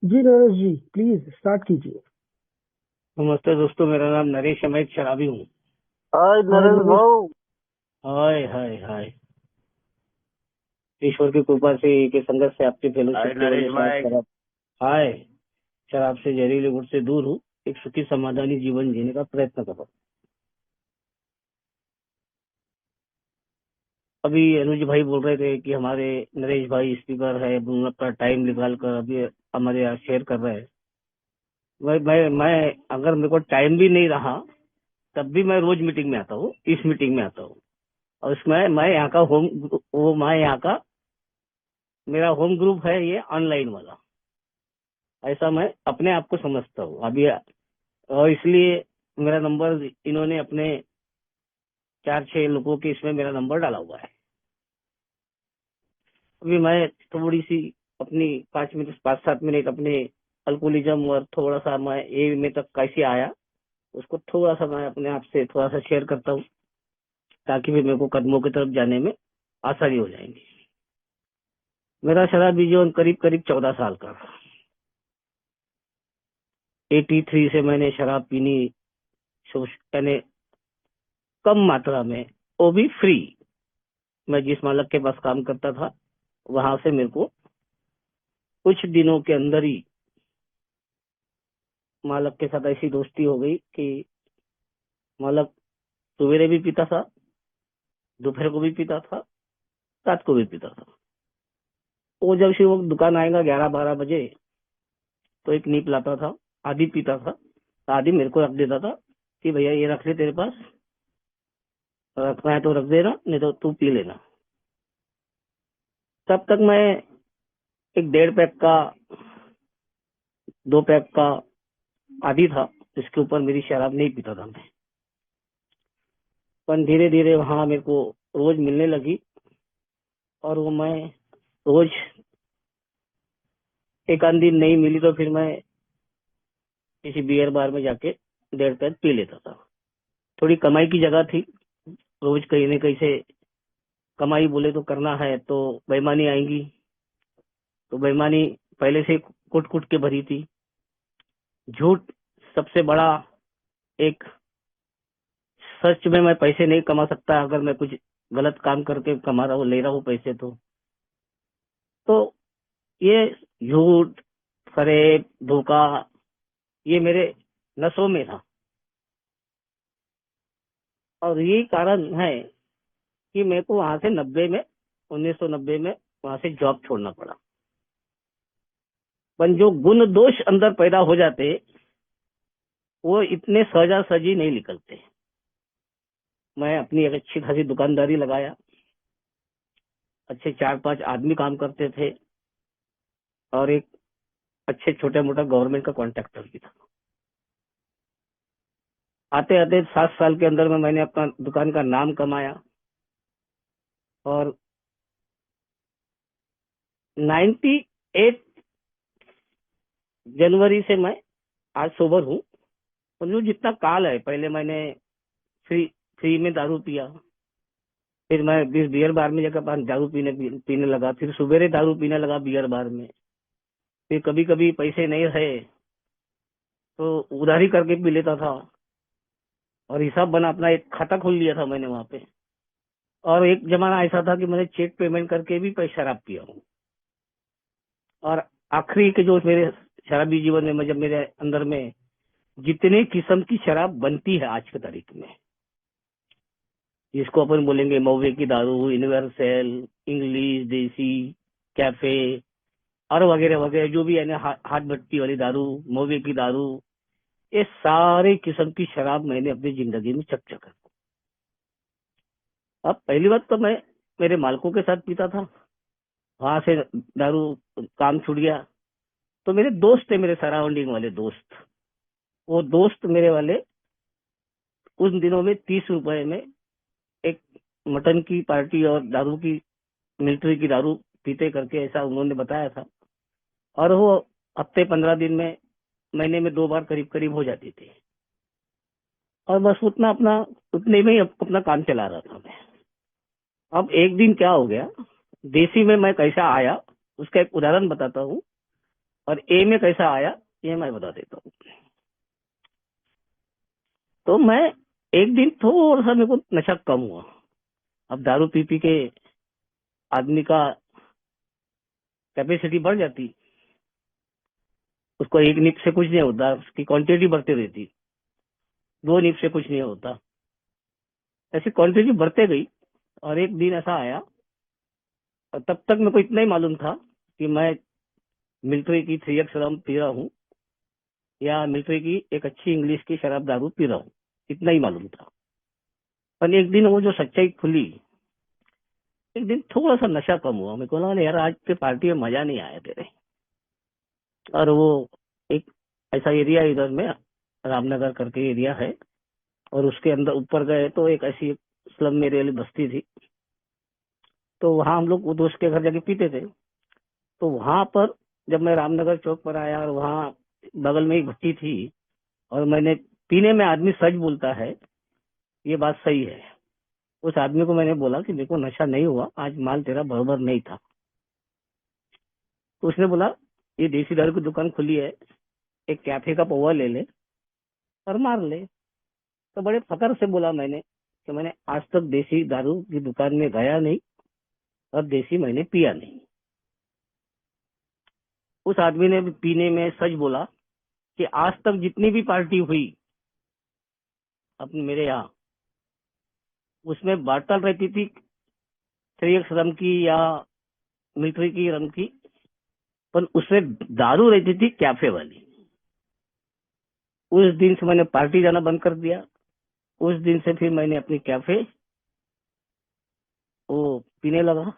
Ji Naresh ji, please start कीजिए। नमस्ते दोस्तों, मेरा नाम नरेश है, मैं एक शराबी हूँ। हाय हाय नरेश नरेश। भाऊ। हाय हाय हाय। ईश्वर की कृपा से के संगत से आपके हाय फेलोशिप की नरेश वजह से आज भाई। शराब। हाय। शराब से जहरीले गुट से दूर हूँ। एक सुखी समाधानी जीवन जीने का प्रयत्न कर रहा हूँ। अभी अनुज भाई बोल रहे थे कि हमारे नरेश भाई स्पीकर है, वो अपना टाइम निकाल कर अभी हमारे यहाँ शेयर कर रहे हैं। मैं अगर मेरे को टाइम भी नहीं रहा तब भी मैं रोज मीटिंग में आता हूँ, इस मीटिंग में आता हूँ। और इसमें मैं यहाँ का होम वो मैं यहाँ का मेरा होम ग्रुप है ये ऑनलाइन वाला। ऐसा मैं अपने आप को समझता हूँ अभी। और इसलिए मेरा नंबर इन्होंने अपने 4-6 लोगों के इसमें मेरा नंबर डाला हुआ है। अभी मैं थोड़ी सी अपनी 5 मिनट 5-7 मिनट अपने अल्कोहलिज्म और थोड़ा सा मैं ए में तक कैसे आया उसको थोड़ा सा मैं अपने आप से थोड़ा सा शेयर करता हूँ, ताकि भी मेरे को कदमों की तरफ जाने में आसानी हो जाएगी। मेरा शराबी जीवन करीब करीब 14 साल का। 83 से मैंने शराब पीनी, यानी कम मात्रा में, वो भी फ्री। मैं जिस मालक के पास काम करता था वहां से मेरे को कुछ दिनों के अंदर ही मालक के साथ ऐसी दोस्ती हो गई कि मालक सवेरे भी पीता था, दोपहर को भी पीता था, रात को भी पीता था। वो जब से वो दुकान आएगा 11-12 बजे तो एक नीप लाता था, आधी पीता था, आधी मेरे को रख देता था कि भैया ये रख ले, तेरे पास रखना है तो रख देना, नहीं तो तू पी लेना। तब तक मैं एक 1.5 पैक का, 2 पैक का आदी था। इसके ऊपर मेरी शराब नहीं पीता था मैं। पर धीरे धीरे वहां मेरे को रोज मिलने लगी, और वो मैं रोज एक आध दिन नहीं मिली तो फिर मैं किसी बियर बार में जाके 1.5 पैक पी लेता था। थोड़ी कमाई की जगह थी, रोज कहीं न कहीं से कमाई बोले तो करना है, तो बेईमानी आएंगी। तो बेईमानी पहले से कुट कुट के भरी थी। झूठ सबसे बड़ा एक। सच में मैं पैसे नहीं कमा सकता अगर मैं कुछ गलत काम करके कमा रहा हूँ, ले रहा हूँ पैसे। तो ये झूठ, फरेब, धोखा, ये मेरे नसों में था। और यही कारण है कि मेरे को वहां से 1990 में वहां से जॉब छोड़ना पड़ा। पर जो गुण दोष अंदर पैदा हो जाते वो इतने सहजा सजी नहीं निकलते। मैं अपनी एक अच्छी खासी दुकानदारी लगाया, अच्छे 4-5 आदमी काम करते थे, और एक अच्छे छोटे मोटा गवर्नमेंट का कॉन्ट्रैक्टर भी था। आते आते 7 साल के अंदर में मैंने अपना दुकान का नाम कमाया, और 98 जनवरी से मैं आज सोबर हूँ। और जो जितना काल है, पहले मैंने फ्री फ्री में दारू पिया, फिर मैं बियर बार में जाकर दारू पीने लगा, फिर सुबेरे दारू पीने लगा बियर बार में। फिर कभी कभी पैसे नहीं रहे तो उधारी करके पी लेता था, और हिसाब बना अपना एक खाता खोल लिया था मैंने वहां पे। और एक जमाना ऐसा था कि मैंने चेक पेमेंट करके भी पैसा शराब पिया हूँ। और आखिरी के जो मेरे शराबी जीवन में, जब मेरे अंदर में जितने किस्म की शराब बनती है आज की तारीख में, जिसको अपन बोलेंगे महुए की दारू, यूनिवर्सल, इंग्लिश, देसी, कैफे, और वगैरह वगैरह, जो भी है ना, हाथ भट्टी वाली दारू, महुए की दारू, ये सारे किस्म की शराब मैंने अपनी जिंदगी में चख। अब पहली बात तो मैं मेरे मालकों के साथ पीता था, वहां से दारू काम छूट गया। तो मेरे दोस्त थे, मेरे सराउंडिंग वाले दोस्त, वो दोस्त मेरे वाले उन दिनों में 30 रुपए में एक मटन की पार्टी और दारू की, मिलिट्री की दारू पीते करके, ऐसा उन्होंने बताया था। और वो हफ्ते 15 दिन में, महीने में 2 बार करीब करीब हो जाती थी। और बस उतना अपना, उतने में ही अपना काम चला रहा था मैं। अब एक दिन क्या हो गया, देसी में मैं कैसा आया उसका एक उदाहरण बताता हूँ। और ए में कैसा आया ये मैं बता देता हूँ। तो मैं एक दिन थोड़ा सा मेरे को नशा कम हुआ। अब दारू पी पी के आदमी का कैपेसिटी बढ़ जाती, उसको एक निप से कुछ नहीं होता, उसकी क्वांटिटी बढ़ती रहती, 2 निप से कुछ नहीं होता, ऐसी क्वांटिटी बढ़ते गई। और एक दिन ऐसा आया, और तब तक मेरे को इतना ही मालूम था कि मैं मिलिट्री की 3x रम पी रहा हूँ, या मिलिट्री की एक अच्छी इंग्लिश की शराब दारू पी रहा हूँ, इतना ही मालूम था। पर एक दिन वो जो सच्चाई खुली, एक दिन थोड़ा सा नशा कम हुआ, मेरे को लगा यार आज के पार्टी में मजा नहीं आया तेरे। और वो एक ऐसा एरिया इधर में रामनगर करके एरिया है, और उसके अंदर ऊपर गए तो एक ऐसी स्लम एरिया वाली बस्ती थी। तो वहां हम लोग वो दोस्त के घर जाके पीते थे। तो वहां पर जब मैं रामनगर चौक पर आया और वहां बगल में एक भट्टी थी, और मैंने, पीने में आदमी सच बोलता है, ये बात सही है। उस आदमी को मैंने बोला कि मेरे को नशा नहीं हुआ, आज माल तेरा बराबर नहीं था। तो उसने बोला ये देसी दारू की दुकान खुली है, एक कैफे का पौवा ले ले और मार ले। तो बड़े फकर से बोला मैंने कि मैंने आज तक देसी दारू की दुकान में गया नहीं, और देसी मैंने पिया नहीं। उस आदमी ने भी पीने में सच बोला कि आज तक जितनी भी पार्टी हुई अपने मेरे यहाँ, उसमें बाटल रहती थी 3x रम की या मिलिट्री की रम की, पर उसमें दारू रहती थी कैफे वाली। उस दिन से मैंने पार्टी जाना बंद कर दिया। उस दिन से फिर मैंने अपनी कैफे वो पीने लगा।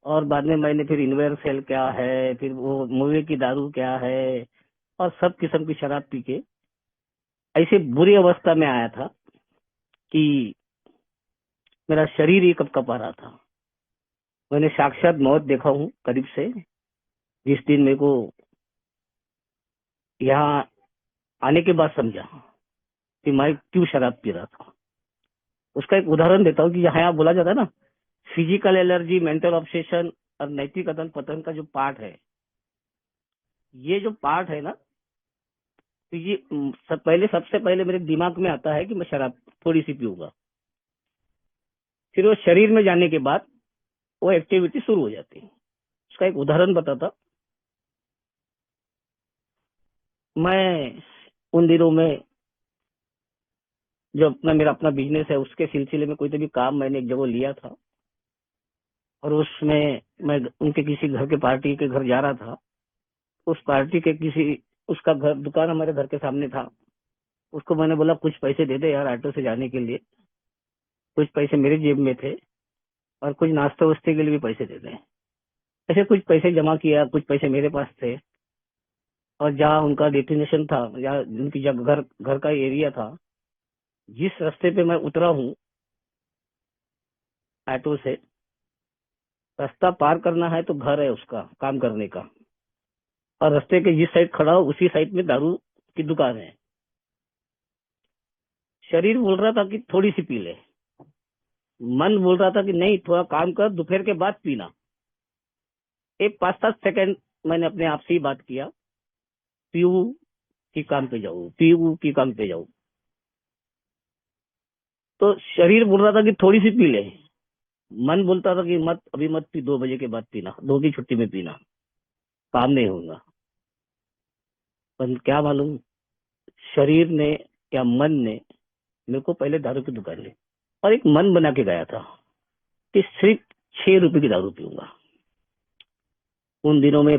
और बाद में मैंने फिर इन्वेरसेल क्या है, फिर वो मुर्गे की दारू क्या है, और सब किस्म की शराब पी के ऐसे बुरी अवस्था में आया था कि मेरा शरीर ही कब आ रहा था। मैंने साक्षात मौत देखा हूँ करीब से, जिस दिन मेरे को यहाँ आने के बाद समझा कि मैं क्यों शराब पी रहा था। उसका एक उदाहरण देता हूँ कि यहाँ बोला जाता है ना, फिजिकल एलर्जी, मेंटल ऑब्सेशन और नैतिक अदन पतन का जो पार्ट है, ये जो पार्ट है ना, तो ये सबसे पहले मेरे दिमाग में आता है कि मैं शराब थोड़ी सी पीऊंगा। फिर वो शरीर में जाने के बाद वो एक्टिविटी शुरू हो जाती है। उसका एक उदाहरण बताता। मैं उन दिनों में जो मेरा अपना बिजनेस है, उसके सिलसिले में कोई तो भी काम मैंने एक जगह लिया था, और उसमें मैं उनके किसी घर के पार्टी के घर जा रहा था। उस पार्टी के किसी, उसका घर, दुकान हमारे घर के सामने था। उसको मैंने बोला कुछ पैसे दे दे यार ऑटो से जाने के लिए। कुछ पैसे मेरे जेब में थे, और कुछ नाश्ते वास्ते के लिए भी पैसे दे दे। ऐसे कुछ पैसे जमा किया, कुछ पैसे मेरे पास थे। और जहाँ उनका डेस्टिनेशन था, जहाँ उनकी जब घर घर का एरिया था, जिस रास्ते पे मैं उतरा हूँ ऑटो से, रास्ता पार करना है तो घर है उसका काम करने का, और रास्ते के जिस साइड खड़ा हो उसी साइड में दारू की दुकान है। शरीर बोल रहा था कि थोड़ी सी पी ले, मन बोल रहा था कि नहीं थोड़ा काम कर, दोपहर के बाद पीना। एक 5-7 सेकंड मैंने अपने आप से ही बात किया, पीऊ की काम पे जाऊं, पीऊ की काम पे जाऊं। तो शरीर बोल रहा था कि थोड़ी सी पी ले, मन बोलता था कि मत, अभी मत पी, 2 बजे के बाद पीना, 2 की छुट्टी में पीना, काम नहीं होगा। पर क्या मालूम, शरीर ने या मन ने मेरे को पहले दारू की दुकान ली, और एक मन बना के गया था कि सिर्फ 6 रुपए की दारू पीऊंगा। उन दिनों में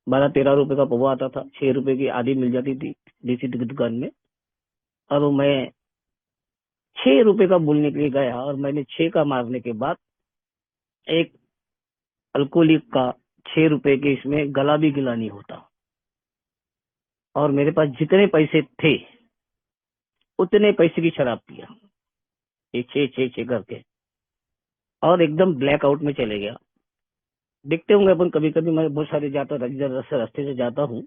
12-13 रुपए का पौवा आता था, 6 रुपए की आधी मिल जाती थी देसी की दुकान में। और वो मैं 6 रुपए का बोलने के लिए गया, और मैंने 6 का मारने के बाद एक अल्कोहलिक का 6 रुपए के इसमें गला भी गिला नहीं होता। और मेरे पास जितने पैसे थे उतने पैसे की शराब पिया, ये छः छः छः करके, और एकदम ब्लैक आउट में चले गया। देखते होंगे अपन, कभी कभी मैं बहुत सारे जाता, रास्ते से जाता हूँ,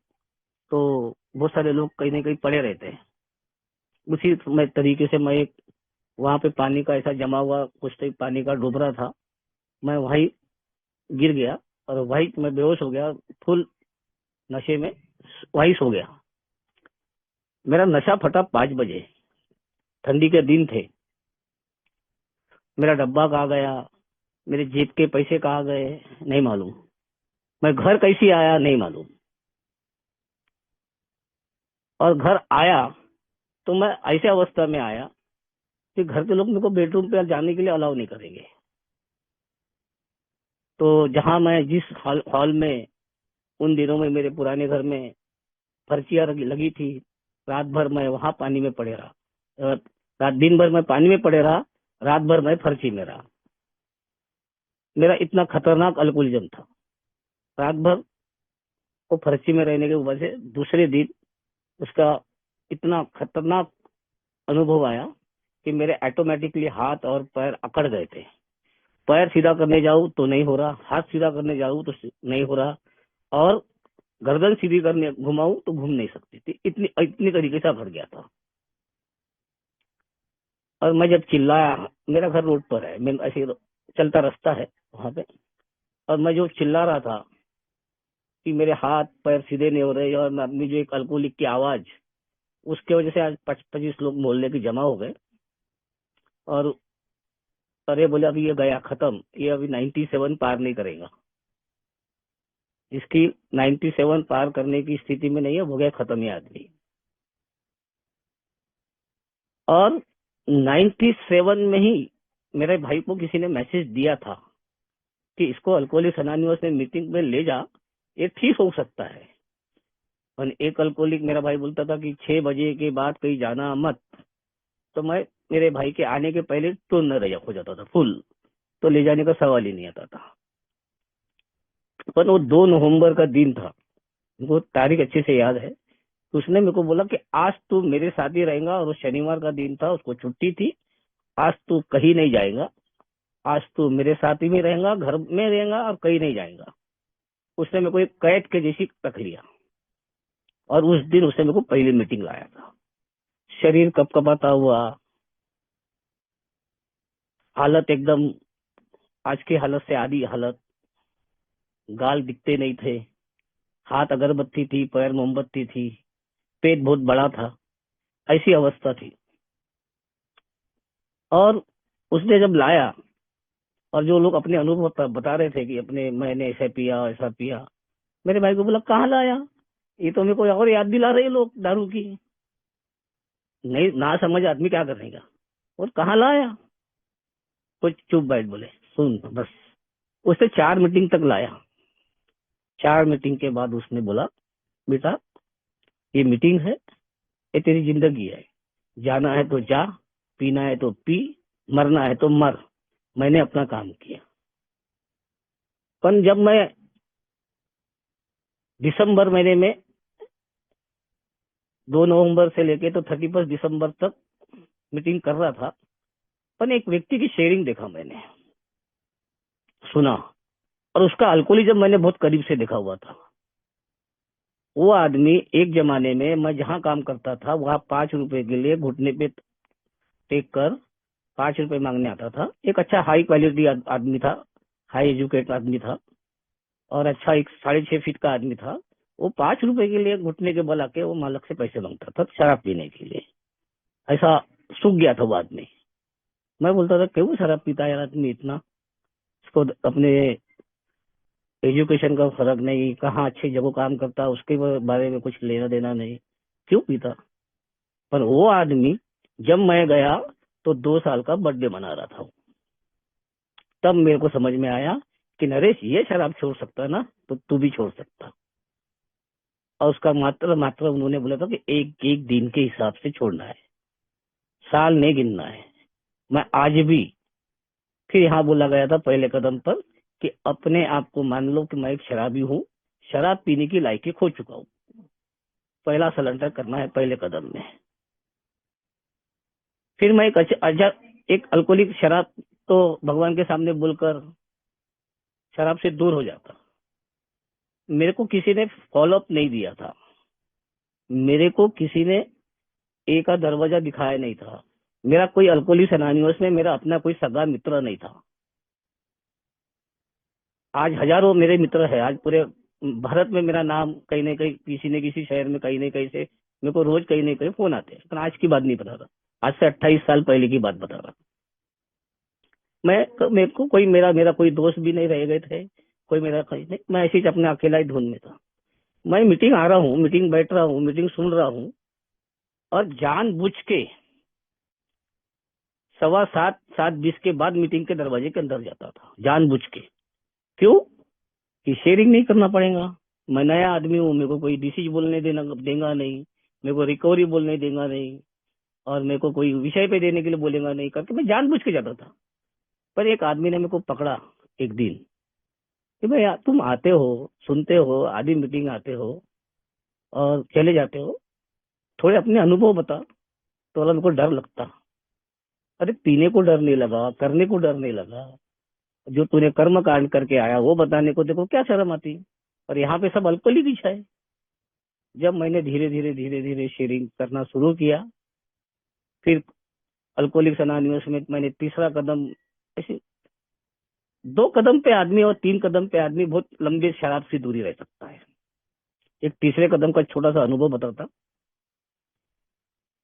तो बहुत सारे लोग कहीं ना कहीं पड़े रहते हैं। उसी तरीके से मैं एक, वहां पे पानी का ऐसा जमा हुआ कुछ तो पानी का डोबरा था, मैं वहीं गिर गया, और वहीं मैं बेहोश हो गया। फुल नशे में वहीं सो गया। मेरा नशा फटा 5 बजे, ठंडी के दिन थे। मेरा डब्बा कहाँ गया, मेरे जेब के पैसे कहाँ गए नहीं मालूम, मैं घर कैसे आया नहीं मालूम। और घर आया तो मैं ऐसे अवस्था में आया कि घर के लोग मेरे को बेडरूम पे जाने के लिए अलाउ नहीं करेंगे। तो जहां मैं जिस हॉल में उन दिनों में मेरे पुराने घर में पर्चियां लगी थी, रात भर मैं वहां पानी में पड़े रहा। रात दिन भर मैं पानी में पड़े रहा, रात भर मैं फर्ची में रहा। मेरा इतना खतरनाक अल्कोहलिज्म था। रात भर वो फर्ची में रहने की वजह से दूसरे दिन उसका इतना खतरनाक अनुभव आया कि मेरे ऑटोमेटिकली हाथ और पैर अकड़ गए थे। पैर सीधा करने जाऊं तो नहीं हो रहा, हाथ सीधा करने जाऊं तो नहीं हो रहा, और गर्दन सीधी करने घुमाऊं तो घूम नहीं सकती थी। इतनी इतनी तरीके से अकड़ गया था। और मैं जब चिल्लाया, मेरा घर रोड पर है, मैं ऐसे चलता रास्ता है वहां पे, और मैं जो चिल्ला रहा था कि मेरे हाथ पैर सीधे नहीं हो रहे, और मैं अपनी जो एक अल्कोहलिक की आवाज, उसके वजह से आज 25 लोग मोहल्ले के जमा हो गए। और अरे बोले अभी ये गया खत्म, ये अभी 97 पार नहीं करेगा, इसकी 97 पार करने की स्थिति में नहीं है, हो गया खत्म ये आदमी। और 97 में ही मेरे भाई को किसी ने मैसेज दिया था कि इसको अल्कोहलिक्स अनोनिमस में मीटिंग में ले जा, ये ठीक हो सकता है। और एक अल्कोहलिक मेरा भाई बोलता था कि 6 बजे के बाद कहीं जाना मत, तो मैं मेरे भाई के आने के पहले टूर्ण रह हो जाता था फुल, तो ले जाने का सवाल ही नहीं आता था। पर वो 2 नवंबर का दिन था, वो तारीख अच्छे से याद है। तो उसने मेरे को बोला कि आज तू मेरे साथ ही रहेगा, और वो शनिवार का दिन था, उसको छुट्टी थी, आज तू कहीं नहीं जाएगा, आज तू मेरे साथ ही में रहेगा, घर में रहेगा और कहीं नहीं जाएगा। उसने मेरे को एक कैद के जैसी रख लिया, और उस दिन उसने मेरे को पहली मीटिंग लाया था। शरीर कपकपाता हुआ, हालत एकदम आज की हालत से आधी हालत, गाल दिखते नहीं थे, हाथ अगरबत्ती थी, पैर मोमबत्ती थी, पेट बहुत बड़ा था, ऐसी अवस्था थी। और उसने जब लाया, और जो लोग अपने अनुभव बता रहे थे कि अपने मैंने ऐसा पिया ऐसा पिया, मेरे भाई को बोला कहाँ लाया, ये तो मेरे को और याद दिला रहे लोग दारू की। नहीं ना समझ आदमी क्या करेगा, और कहाँ लाया, कुछ चुप बैठ, बोले सुन बस। उसने 4 मीटिंग तक लाया। 4 मीटिंग के बाद उसने बोला बेटा ये मीटिंग है, ये तेरी जिंदगी है, जाना है तो जा, पीना है तो पी, मरना है तो मर, मैंने अपना काम किया। पर जब मैं दिसंबर महीने में 2 नवंबर से लेके तो 31 दिसंबर तक मीटिंग कर रहा था, पर एक व्यक्ति की शेयरिंग देखा, मैंने सुना, और उसका अल्कोहलिज्म मैंने बहुत करीब से देखा हुआ था। वो आदमी एक जमाने में मैं जहां काम करता था वहां 5 रुपए के लिए घुटने पे टेक कर 5 रुपए मांगने आता था। एक अच्छा हाई क्वालिटी आदमी था, हाई एजुकेटेड आदमी था, और अच्छा एक 6.5 फीट का आदमी था। वो 5 रुपए के लिए घुटने के बल आके वो मालक से पैसे मांगता था शराब पीने के लिए। ऐसा सूख गया था वो आदमी। मैं बोलता था क्यों शराब पीता है यार आदमी इतना, उसको अपने एजुकेशन का फर्क नहीं, कहाँ अच्छी जगह काम करता उसके बारे में कुछ लेना देना नहीं, क्यों पीता। पर वो आदमी जब मैं गया तो 2 साल का बर्थडे मना रहा था। तब मेरे को समझ में आया कि नरेश ये शराब छोड़ सकता है ना, तो तू भी छोड़ सकता। और उसका मात्र मात्र उन्होंने बोला था कि एक एक दिन के हिसाब से छोड़ना है, साल नहीं गिनना है। मैं आज भी फिर यहाँ बोला गया था पहले कदम पर कि अपने आप को मान लो कि मैं एक शराबी हूँ, शराब पीने की लायकी खो चुका हूँ। पहला सरेंडर करना है पहले कदम में। फिर मैं एक अल्कोहलिक शराब तो भगवान के सामने बोलकर शराब से दूर हो जाता। मेरे को किसी ने फॉलोअप नहीं दिया था, मेरे को किसी ने एक का दरवाजा दिखाया नहीं था। मेरा कोई अल्कोहलिक्स अनोनिमस में मेरा अपना कोई सगा मित्र नहीं था। आज हजारों मेरे मित्र है, आज पूरे भारत में मेरा नाम कहीं ना कहीं किसी न किसी शहर में कहीं ना कहीं से मेरे को रोज कहीं ना कहीं फोन आते हैं, पर आज की बात नहीं बता रहा, आज से 28 साल पहले की बात बता रहा। मेरे को कोई मेरा मेरा कोई दोस्त भी नहीं रह गए थे, कोई मेरा कहीं नहीं, मैं ऐसे ही अपने अकेला ही धुन में था। मैं मीटिंग आ रहा हूँ, मीटिंग बैठ रहा हूँ, मीटिंग सुन रहा हूँ, और जानबूझ के 7:15 7:20 के बाद मीटिंग के दरवाजे के अंदर जाता था, जानबूझ के। क्यों? कि शेयरिंग नहीं करना पड़ेगा, मैं नया आदमी हूँ, मेरे को कोई डिसीज बोलने देना देगा नहीं, मेरे को रिकवरी बोलने देगा नहीं, और मेरे को कोई विषय पे देने के लिए बोलेगा नहीं, करके मैं जानबूझ के जाता था। पर एक आदमी ने मेरे को पकड़ा एक दिन कि भाई तुम आते हो, सुनते हो, आधी मीटिंग आते हो और चले जाते हो, थोड़े अपने अनुभव बता। तो बोला मेरे को डर लगता। अरे पीने को डर नहीं लगा, करने को डर नहीं लगा, जो तूने कर्म कांड करके आया वो बताने को देखो क्या शर्म आती। और यहाँ पे सब अल्कोहल ही पीछा है। जब मैंने धीरे धीरे शेयरिंग करना शुरू किया, फिर अल्कोहलिक्स अनोनिमस में मैंने तीसरा कदम, ऐसे 2 कदम पे आदमी और 3 कदम पे आदमी बहुत लंबे शराब से दूरी रह सकता है। एक तीसरे कदम का छोटा सा अनुभव बताता।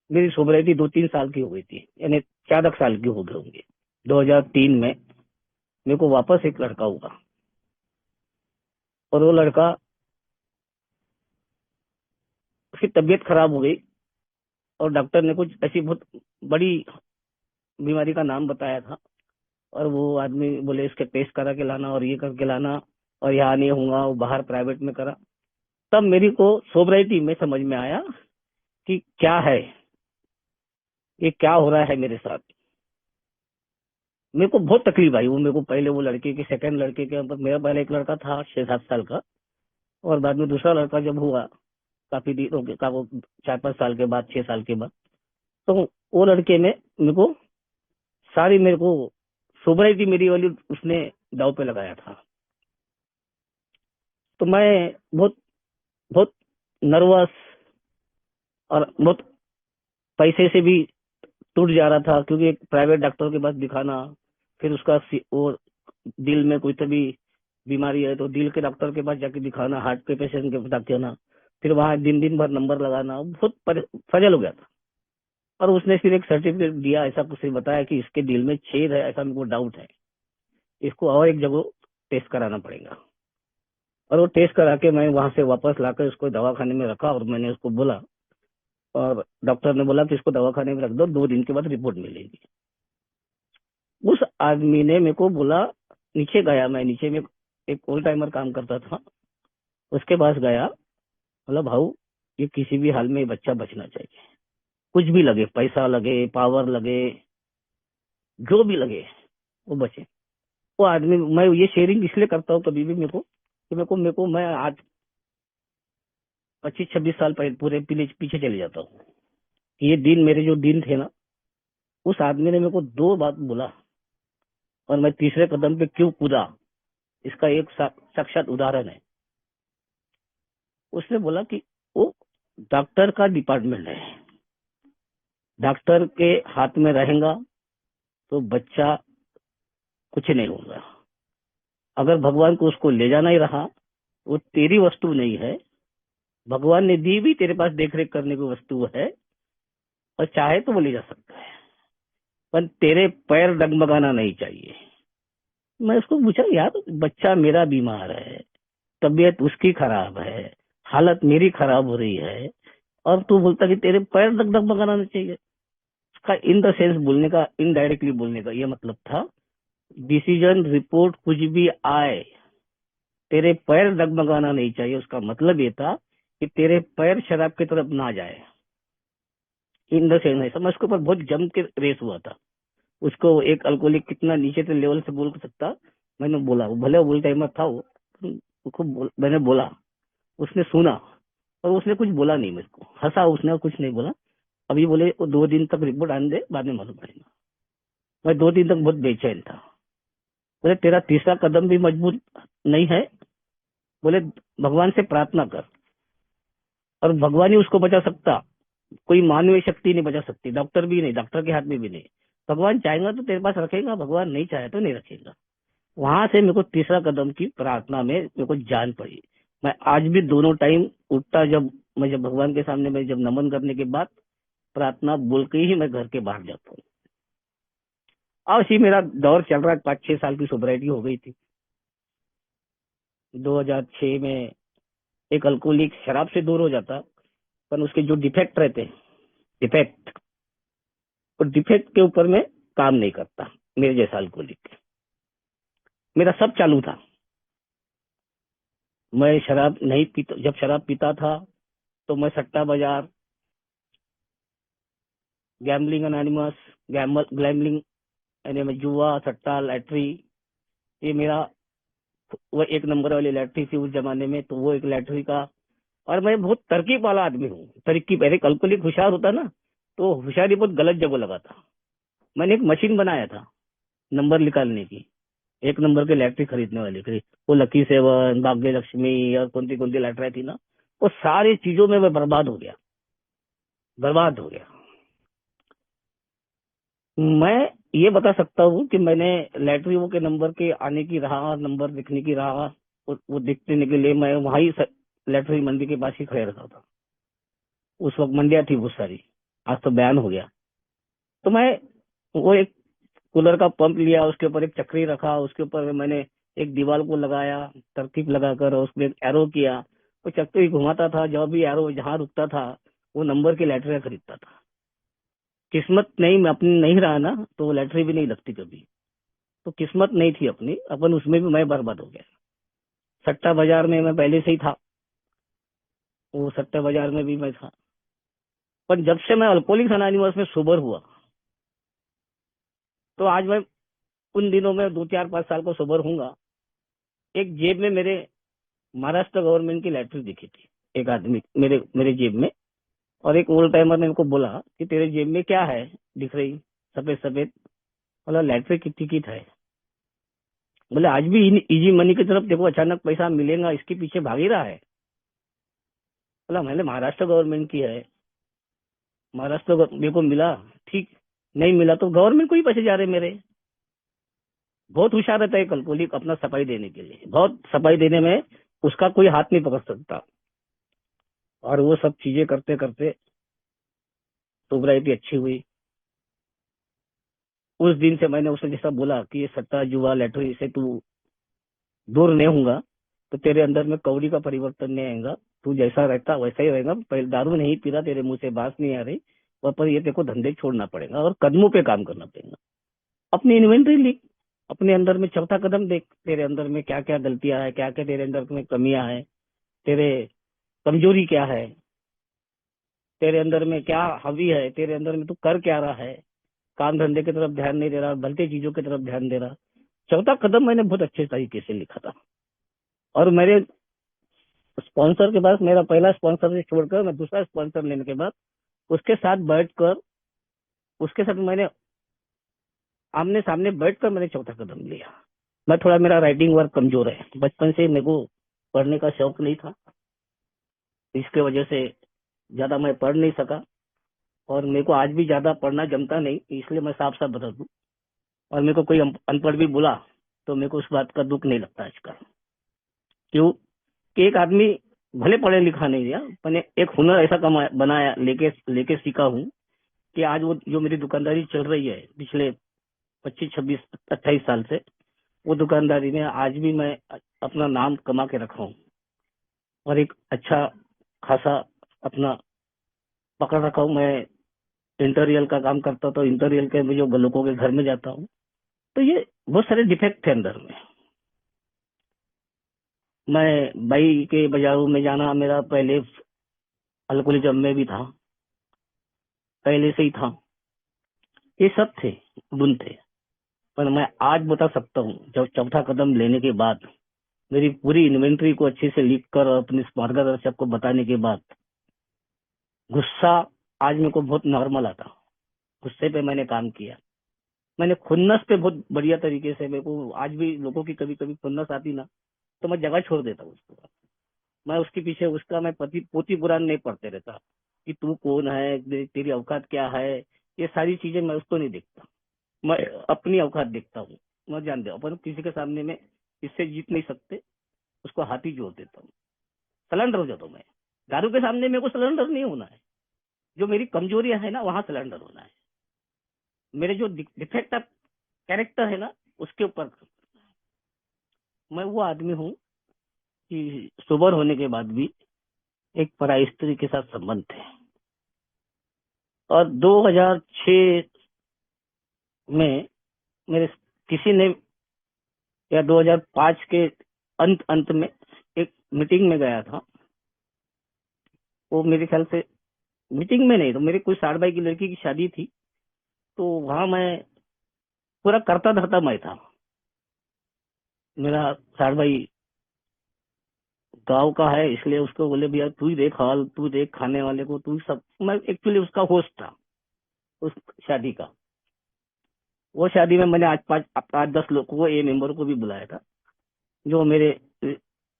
मेरी सोबरिटी 2-3 साल की हो गई थी, यानी 4 साल की हो गए होंगे। 2003 में मेरे को वापस एक लड़का हुआ, और वो लड़का, उसकी तबीयत खराब हो गई, और डॉक्टर ने कुछ ऐसी बहुत बड़ी बीमारी का नाम बताया था, और वो आदमी बोले इसके टेस्ट करा के लाना और ये करके लाना, और यहाँ नहीं होगा, वो बाहर प्राइवेट में करा। तब मेरी को सोबराइटी में समझ में आया कि क्या है ये, क्या हो रहा है मेरे साथ। मेरे को बहुत तकलीफ आई। वो मेरे को पहले वो लड़के के, सेकंड लड़के के, मेरा पहले एक लड़का था 6-7 साल का, और बाद में दूसरा लड़का जब हुआ काफी दिनों के का, वो 4-5 साल के बाद, 6 साल के बाद, तो वो लड़के में मेरे को सारी, मेरे को सोबराइटी मेरी वाली उसने दाव पे लगाया था। तो मैं बहुत बहुत नर्वस, और बहुत पैसे से भी टूट जा रहा था, क्योंकि एक प्राइवेट डॉक्टर के पास दिखाना, फिर उसका वो दिल में कोई तभी बीमारी है तो दिल के डॉक्टर के पास जाके दिखाना, हार्ट के पेशेंट के पास दिखाना, फिर वहां दिन दिन भर नंबर लगाना, बहुत फजल हो गया था। और उसने फिर एक सर्टिफिकेट दिया, ऐसा कुछ बताया कि इसके दिल में छेद है, ऐसा मेरे को डाउट है, इसको और एक जगह टेस्ट कराना पड़ेगा। और वो टेस्ट करा के मैं वहां से वापस लाकर उसको दवाखाने में रखा, और मैंने उसको बोला, और डॉक्टर ने बोला कि इसको दवाखाने में रख दो, 2 दिन के बाद रिपोर्ट मिलेगी। उस आदमी ने मेरे को बोला, नीचे गया मैं, नीचे में एक ओल्ड टाइमर काम करता था, उसके पास गया, बोला भाऊ ये किसी भी हाल में ये बच्चा बचना चाहिए, कुछ भी लगे, पैसा लगे, पावर लगे, जो भी लगे, वो बचे। वो आदमी, मैं ये शेयरिंग इसलिए करता हूँ कभी भी मेरे को, कि मेरे को मैं आज 25-26 साल पहले पूरे पीछे चले जाता हूँ। ये दिन, मेरे जो दिन थे ना, उस आदमी ने मेरे को 2 बात बोला, और मैं तीसरे कदम पे क्यों कूदा, इसका एक साक्षात उदाहरण है। उसने बोला कि वो डॉक्टर का डिपार्टमेंट है, डॉक्टर के हाथ में रहेगा तो बच्चा कुछ नहीं होगा। अगर भगवान को उसको ले जाना ही रहा, वो तेरी वस्तु नहीं है, भगवान ने दी भी तेरे पास देख रेख करने की वस्तु है, और चाहे तो वो ले जा सकता है, पर तेरे पैर डगमगाना नहीं चाहिए। मैं उसको पूछा, यार बच्चा मेरा बीमार है, तबीयत उसकी खराब है, हालत मेरी खराब हो रही है, और तू बोलता कि तेरे पैर डगमगाना नहीं चाहिए। उसका इन द सेंस बोलने का, इनडायरेक्टली बोलने का ये मतलब था, डिसीजन रिपोर्ट कुछ भी आए, तेरे पैर डगमगाना नहीं चाहिए। उसका मतलब ये था कि तेरे पैर शराब की तरफ ना जाए, इन द सेंस ऐसा। मैं उसके ऊपर बहुत जम के रेस हुआ था। उसको एक अल्कोहलिक कितना नीचे के लेवल से बोल सकता, मैंने बोला, वो भले बोल टाइमर था वो, मैंने बोला, उसने सुना, और उसने कुछ बोला नहीं, मेरे को हंसा, उसने कुछ नहीं बोला। अभी बोले वो 2 दिन तक रिपोर्ट आने दे, बाद में मालूम पड़ेगा। मैं 2 दिन तक बहुत बेचैन था। बोले तेरा तीसरा कदम भी मजबूत नहीं है, बोले भगवान से प्रार्थना कर, और भगवान ही उसको बचा सकता, कोई मानवीय शक्ति नहीं बचा सकती, डॉक्टर भी नहीं, डॉक्टर के हाथ में भी नहीं। भगवान चाहेगा तो तेरे पास रखेगा, भगवान नहीं चाहे तो नहीं रखेगा। वहां से मेरे को तीसरा कदम की प्रार्थना में मेरे को जान पड़ी। मैं आज भी दोनों टाइम उठता, जब भगवान के सामने मैं जब नमन करने के बाद प्रार्थना बोल के ही मैं घर के बाहर जाता हूँ। और इसी मेरा दौर चल रहा है, 5-6 साल की सोबराइटी हो गई थी। 2006 में एक अल्कोहलिक शराब से दूर हो जाता, पर उसके जो डिफेक्ट रहते हैं, डिफेक्ट, और डिफेक्ट के ऊपर में काम नहीं करता। मेरे जैसा अल्कोहलिक, मेरा सब चालू था। मैं शराब नहीं पीता, जब शराब पीता था तो मैं सट्टा बाजार, गैम्बलिंग एनोनिमस, गैम्बलिंग यानी मैं जुआ, सट्टा, लैटरी, ये मेरा, वो एक नंबर वाली लैटरी थी उस जमाने में, तो वो एक लैटरी का। और मैं बहुत तरकीब वाला आदमी हूँ। तरक्की, पहले अल्कोहलिक होशियार होता ना, तो होशियारी बहुत गलत जगह लगाता। मैंने एक मशीन बनाया था नंबर निकालने की, एक नंबर के लैटरी खरीदने वाली थी। वो लकी सेवन, भाग्य लक्ष्मी और कौन सी लैटरी थी ना, वो सारी चीजों में मैं बर्बाद हो गया, बर्बाद हो गया। मैं ये बता सकता हूँ कि मैंने लैटरियों के नंबर के आने की राह, नंबर दिखने की राह, वो देखने के लिए मैं वहां ही लैटरी मंडी के पास ही खड़े रहता था। उस वक्त मंडिया थी बहुत सारी, आज तो बैन हो गया। तो मैं वो एक कूलर का पंप लिया, उसके ऊपर एक चक्री रखा, उसके ऊपर मैंने एक दीवार को लगाया, तरकीब लगाकर उसमें एक एरो किया। वो चक्री घुमाता था, जब भी एरो जहां रुकता था वो नंबर की लैटरियां खरीदता था। किस्मत नहीं, मैं अपनी नहीं रहा ना, तो वो लैटरी भी नहीं लगती कभी। तो किस्मत नहीं थी अपनी, अपन उसमें भी मैं बर्बाद हो गया। सट्टा बाजार में मैं पहले से ही था, वो सट्टा बाजार में भी मैं था। पर जब से मैं अल्कोहलिक्स अनोनिमस में सोबर हुआ, तो आज मैं उन दिनों में 2, 4, 5 साल को सोबर हूंगा। एक जेब में मेरे महाराष्ट्र गवर्नमेंट की लैटरी दिखी थी, एक आदमी मेरे मेरे जेब में। और एक ओल्ड टाइमर ने मेरे को बोला कि तेरे जेब में क्या है दिख रही, सफेद सफेद। बोला लैटरी की टिकट है। बोले आज भी इजी मनी की तरफ देखो, अचानक पैसा मिलेगा इसके पीछे भाग ही रहा है। बोला मैंने महाराष्ट्र गवर्नमेंट की है, मेरे को मिला, ठीक, नहीं मिला तो गवर्नमेंट को ही पैसे जा रहे मेरे। बहुत होशियार रहता है अल्कोहलिक अपना सफाई देने के लिए, बहुत सफाई देने में उसका कोई हाथ नहीं पकड़ सकता। और वो सब चीजें करते करते सोबराइटी अच्छी हुई। उस दिन से मैंने उसे जैसा बोला कि ये सट्टा जुआ लैटरी से तू दूर नहीं होगा तो तेरे अंदर में कौड़ी का परिवर्तन नहीं आएगा, तू जैसा रहता वैसा ही रहेगा। पहले दारू नहीं पी रहा, तेरे मुंह से बात नहीं आ रही, पर ये तेरे को धंधे छोड़ना पड़ेगा और कदमों पे काम करना पड़ेगा। अपनी इन्वेंटरी लिख, अपने अंदर में चौथा कदम देख, तेरे अंदर में क्या क्या गलतियां है, क्या क्या तेरे अंदर में कमियां है, तेरे कमजोरी क्या है, तेरे अंदर में क्या हावी है, तेरे अंदर में तू कर क्या रहा है, काम धंधे की तरफ ध्यान नहीं दे रहा, भलते चीजों की तरफ ध्यान दे रहा। चौथा कदम मैंने बहुत अच्छे तरीके से लिखा था। और मेरे स्पॉन्सर के पास, मेरा पहला स्पॉन्सर से छोड़कर मैं दूसरा स्पॉन्सर लेने के बाद उसके साथ बैठकर, उसके साथ मैंने आमने सामने बैठकर मैंने चौथा कदम लिया। मैं थोड़ा, मेरा राइटिंग वर्क कमजोर है, बचपन से मेरे को पढ़ने का शौक नहीं था, इसके वजह से ज्यादा मैं पढ़ नहीं सका। और मेरे को आज भी ज्यादा पढ़ना जमता नहीं, इसलिए मैं साफ साफ बता दूं। और मेरे को कोई अनपढ़ भी बोला तो मेरे को उस बात का दुख नहीं लगता आजकल। क्यों कि एक आदमी भले पढ़े लिखा नहीं दिया, मैंने एक हुनर ऐसा कमा बनाया, लेके लेके सीखा हूँ कि आज वो जो मेरी दुकानदारी चल रही है पिछले 25, 26, 28 साल से, वो दुकानदारी में आज भी मैं अपना नाम कमा के रखा हूँ। और एक अच्छा खासा अपना पकड़ रखा हूँ। मैं इंटीरियर का काम करता, तो इंटीरियर के जो लोगों के घर में जाता हूँ। तो ये बहुत सारे डिफेक्ट थे अंदर में। मैं बाई के बाजारों में जाना मेरा पहले अल्कोहलिज्म में भी था, पहले से ही था। ये सब थे, गुण थे। पर मैं आज बता सकता हूँ, जब चौथा कदम लेने के बाद, मेरी पूरी इन्वेंट्री को अच्छे से लिख कर और अपने मार्गदर्शक को बताने के बाद, गुस्सा आज मेरे को बहुत नॉर्मल आता। गुस्से पे मैंने काम किया। मैंने खुन्नस पे बहुत बढ़िया तरीके से, मेरे को आज भी लोगों की कभी कभी खुन्नस आती ना, तो मैं जगह छोड़ देता हूँ उसको। मैं उसके पीछे उसका मैं पति पोती पुराण नहीं पढ़ते रहता कि तू कौन है, तेरी औकात क्या है, ये सारी चीजें मैं उसको नहीं देखता। मैं अपनी औकात देखता हूँ। मैं जान दे अपन किसी के सामने में इससे जीत नहीं सकते, उसको हाथी जोड़ देता हूँ। सिलेंडर हो जाता हूँ मैं। दारू के सामने मेरे को सिलेंडर नहीं होना है। जो मेरी कमजोरियां है ना, वहां सिलेंडर होना है। मेरे जो डिफेक्ट ऑफ कैरेक्टर है ना, उसके ऊपर मैं वो आदमी हूँ कि सोबर होने के बाद भी एक पराई स्त्री के साथ संबंध थे। और 2006 में मेरे किसी ने, या 2005 के अंत अंत में एक मीटिंग में गया था। वो मेरे ख्याल से मीटिंग में नहीं, तो मेरे कोई साड़ भाई की लड़की की शादी थी। तो वहां मैं पूरा करता धरता मैं था। मेरा साड़ भाई गांव का है, इसलिए उसको बोले भैया तू ही देख हाल, तू देख खाने वाले को, तू सब। मैं एक्चुअली उसका होस्ट था उस शादी का। वो शादी में मैंने आज 5-10 लोगों को, ए मेंबर को भी बुलाया था, जो मेरे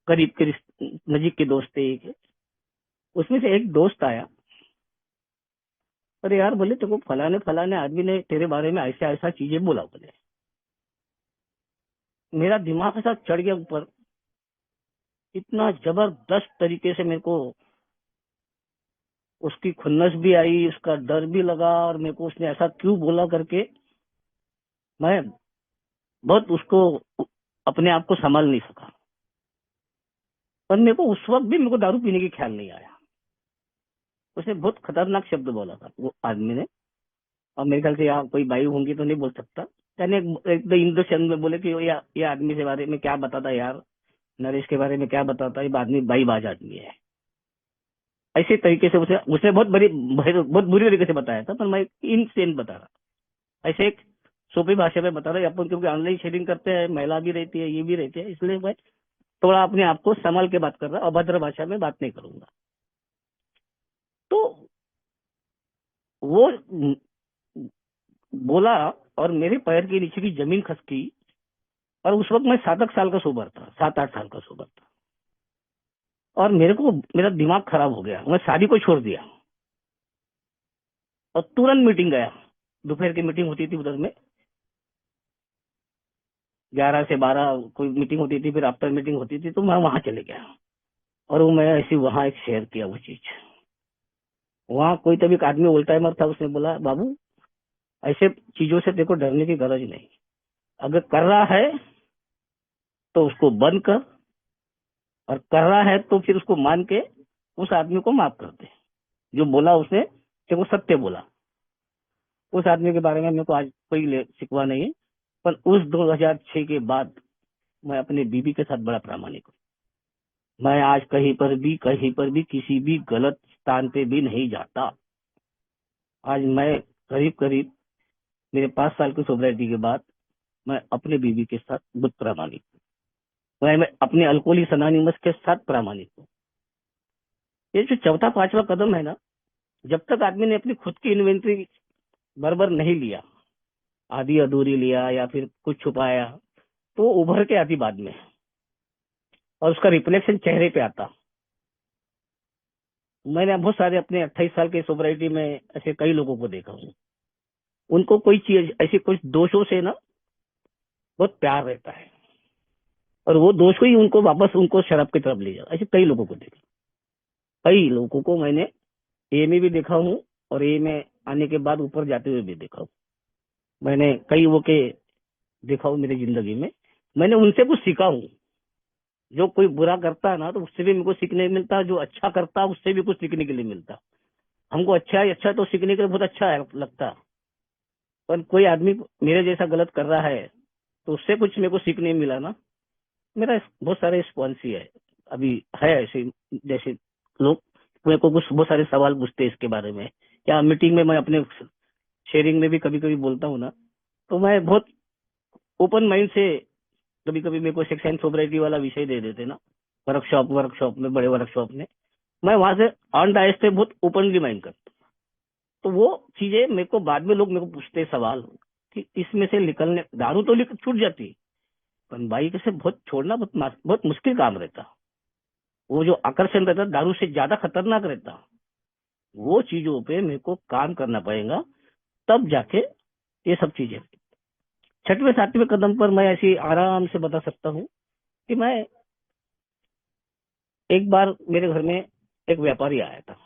करीब के नजीक के दोस्त थे एक। उसमें से एक दोस्त आया, अरे यार बोले तेरे को फलाने फलाने आदमी ने तेरे बारे में ऐसा ऐसा चीजें बोला। बोले मेरा दिमाग ऐसा चढ़ गया ऊपर, इतना जबरदस्त तरीके से मेरे को उसकी खुन्नस भी आई, उसका डर भी लगा, और मेरे को उसने ऐसा क्यों बोला करके मैं बहुत उसको, अपने आप को संभाल नहीं सका। पर मेरे को उस वक्त भी मेरे को दारू पीने की ख्याल नहीं आया। उसने बहुत खतरनाक शब्द बोला था वो आदमी ने, और मेरे ख्याल से यहाँ कोई बाई होंगी तो नहीं बोल सकता। यानी एक दो इंद्र चंद में बोले कि ये आदमी के बारे में क्या बताता यार, नरेश के बारे में क्या बताता, ये आदमी बाई बाज आदमी है। ऐसे तरीके से उसे उसने बहुत बुरी तरीके से बताया था, पर मैं इन सेन बता रहा, ऐसे एक सोपी भाषा में बता रहा। अपन क्योंकि ऑनलाइन शेयरिंग करते हैं, महिला भी रहती है, ये भी रहती है, इसलिए मैं थोड़ा अपने आप को संभाल के बात कर रहा, अभद्र भाषा में बात नहीं करूंगा। तो वो बोला, और मेरे पैर के नीचे की जमीन खसकी। और उस वक्त मैं 7 साल का सोबर था, 7-8 साल का सोबर था। और मेरे को मेरा दिमाग खराब हो गया, मैं शादी को छोड़ दिया और तुरंत मीटिंग गया। दोपहर की मीटिंग होती थी उधर में, 11 से 12 कोई मीटिंग होती थी, फिर आफ्टर मीटिंग होती थी, तो मैं वहां चले गया। और वो मैं ऐसे वहां एक शेयर किया वो चीज। वहां कोई तभी एक आदमी उल्टा टाइमर था, उसने बोला बाबू ऐसे चीजों से देखो डरने की गरज नहीं, अगर कर रहा है तो उसको बंद कर, और कर रहा है तो फिर उसको मान के उस आदमी को माफ कर दे। जो बोला उसने देखो सत्य बोला। उस आदमी के बारे में मेरे को आज कोई शिकवा नहीं है, पर उस 2006 के बाद मैं अपने बीबी के साथ बड़ा प्रामाणिक हूँ। मैं आज कहीं पर भी किसी भी गलत स्थान पे भी नहीं जाता। आज मैं करीब करीब मेरे 5 साल की सोब्रिटी के बाद मैं अपने बीबी के साथ बहुत प्रामाणिक हूँ। मैं अपने अल्कोहलिक अनोनिमस के साथ प्रामाणिक हूँ। ये जो चौथा पांचवा कदम है ना, जब तक आदमी ने अपनी खुद की इन्वेंट्री बराबर नहीं लिया, आधी अधूरी लिया या फिर कुछ छुपाया, तो वो उभर के आती बाद में, और उसका रिफ्लेक्शन चेहरे पे आता। मैंने बहुत सारे अपने 28 साल के सोब्रिटी में ऐसे कई लोगों को देखा हूँ। उनको कोई चीज ऐसी कुछ दोषों से ना बहुत प्यार रहता है, और वो दोष ही उनको वापस उनको शराब की तरफ ले जाता। ऐसे कई लोगों को देखा, कई लोगों को मैंने ए में भी देखा हूँ, और ए में आने के बाद ऊपर जाते हुए भी देखा हूँ। मैंने कई वो के देखा हूँ मेरी जिंदगी में। मैंने उनसे कुछ सीखा हूँ। जो कोई बुरा करता है ना, तो उससे भी मेरे को सीखने मिलता, जो अच्छा करता है उससे भी कुछ सीखने के लिए मिलता। हमको अच्छा है, अच्छा तो सीखने के लिए बहुत अच्छा है लगता। पर कोई आदमी मेरे जैसा गलत कर रहा है तो उससे कुछ मेरे को सीखने मिला ना। मेरा बहुत सारे रिस्पॉन्स ही है अभी, है ऐसे जैसे लोग मेरे को कुछ बहुत सारे सवाल पूछते हैं इसके बारे में, या मीटिंग में मैं अपने शेयरिंग में भी कभी कभी बोलता हूँ ना, तो मैं बहुत ओपन माइंड से, कभी कभी मेरे को सेक्स एंड सोब्रिटी वाला विषय दे देते ना, वर्कशॉप में, बड़े वर्कशॉप में, मैं वहां से ऑन डायस पे बहुत ओपनली माइंड करता हूँ। तो वो चीजें मेरे को बाद में लोग मेरे को पूछते हैं सवाल कि इसमें से निकलने, दारू तो छूट जाती, पर बाइक से बहुत छोड़ना बहुत मुश्किल काम रहता। वो जो आकर्षण रहता दारू से ज्यादा खतरनाक रहता। वो चीजों पे मेरे को काम करना पड़ेगा, तब जाके ये सब चीजें। छठवें सातवें कदम पर मैं ऐसी आराम से बता सकता हूँ कि मैं एक बार मेरे घर में एक व्यापारी आया था।